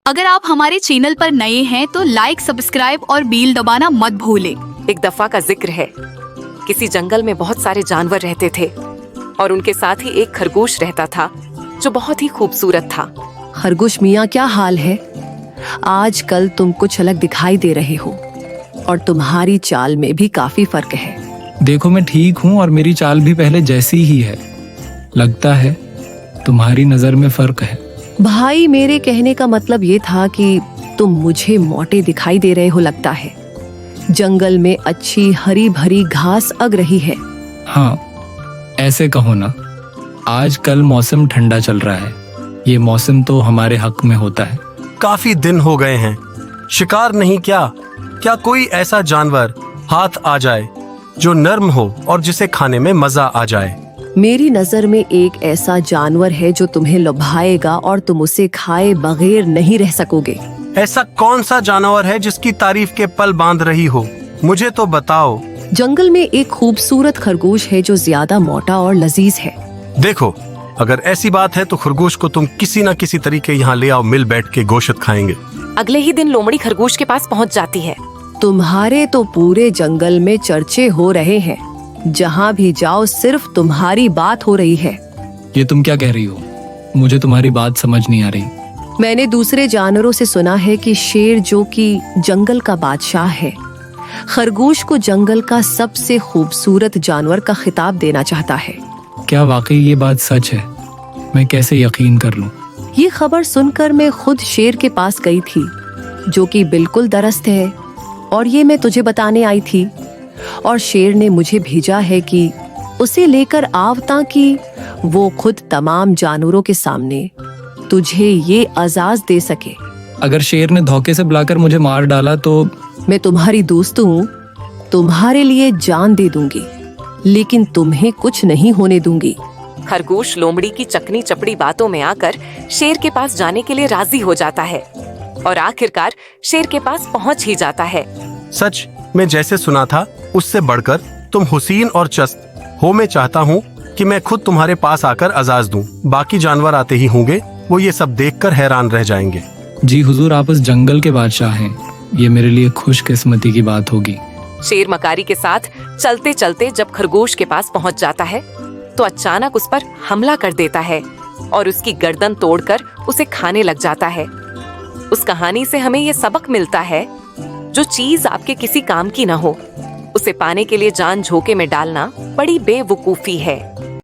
अगर आप हमारे चैनल पर नए हैं तो लाइक, सब्सक्राइब और बेल दबाना मत भूलें। एक दफा का जिक्र है, किसी जंगल में बहुत सारे जानवर रहते थे और उनके साथ ही एक खरगोश रहता था जो बहुत ही खूबसूरत था। खरगोश मियाँ, क्या हाल है? आजकल तुम कुछ अलग दिखाई दे रहे हो और तुम्हारी चाल में भी काफी फर्क है। देखो, मैं ठीक हूँ और मेरी चाल भी पहले जैसी ही है। लगता है तुम्हारी नजर में फर्क है। भाई, मेरे कहने का मतलब ये था कि तुम मुझे मोटे दिखाई दे रहे हो लगता है। जंगल में अच्छी हरी भरी घास अग रही है। हाँ, ऐसे कहो ना। आजकल मौसम ठंडा चल रहा है। ये मौसम तो हमारे हक में होता है। काफी दिन हो गए हैं, शिकार नहीं किया। क्या कोई ऐसा जानवर हाथ आ जाए जो नर्म हो और जिसे खाने में मजा आ जाए? मेरी नजर में एक ऐसा जानवर है जो तुम्हें लुभाएगा और तुम उसे खाए बगैर नहीं रह सकोगे। ऐसा कौन सा जानवर है जिसकी तारीफ के पल बांध रही हो? मुझे तो बताओ। जंगल में एक खूबसूरत खरगोश है जो ज्यादा मोटा और लजीज है। देखो, अगर ऐसी बात है तो खरगोश को तुम किसी न किसी तरीके यहाँ ले आओ, मिल बैठ के गोश्त खाएंगे। अगले ही दिन लोमड़ी खरगोश के पास पहुंच जाती है। तुम्हारे तो पूरे जंगल में चर्चे हो रहे हैं। जहाँ भी जाओ सिर्फ तुम्हारी बात हो रही है। ये तुम क्या कह रही हो? मुझे तुम्हारी बात समझ नहीं आ रही। मैंने दूसरे जानवरों से सुना है कि शेर, जो कि जंगल का बादशाह है, खरगोश को जंगल का सबसे खूबसूरत जानवर का खिताब देना चाहता है। क्या वाकई ये बात सच है? मैं कैसे यकीन कर लूं? ये खबर सुनकर मैं खुद शेर के पास गई थी, जो कि बिल्कुल दरस्त है, और ये मैं तुझे बताने आई थी। और शेर ने मुझे भेजा है कि उसे लेकर आव ताकि वो खुद तमाम जानवरों के सामने तुझे ये आजाज दे सके। अगर शेर ने धोखे से बुलाकर मुझे मार डाला तो? मैं तुम्हारी दोस्त हूँ, तुम्हारे लिए जान दे दूंगी, लेकिन तुम्हें कुछ नहीं होने दूंगी। खरगोश लोमड़ी की चकनी चपड़ी बातों में आकर शेर के पास जाने के लिए राजी हो जाता है और आखिरकार शेर के पास पहुंच ही जाता है। सच, मैं जैसे सुना था उससे बढ़कर तुम हुसीन और चस्त हो। मैं चाहता हूँ कि मैं खुद तुम्हारे पास आकर आजाज दूं। बाकी जानवर आते ही होंगे, वो ये सब देखकर हैरान रह जाएंगे। जी हुजूर, आप उस जंगल के बादशाह हैं। ये मेरे लिए खुशकिस्मती की बात होगी। शेर मकारी के साथ चलते चलते जब खरगोश के पास पहुंच जाता है तो अचानक उस पर हमला कर देता है और उसकी गर्दन तोड़कर उसे खाने लग जाता है। उस कहानी से हमें ये सबक मिलता है, जो चीज आपके किसी काम की न हो, उसे पाने के लिए जान झोंके में डालना बड़ी बेवकूफी है।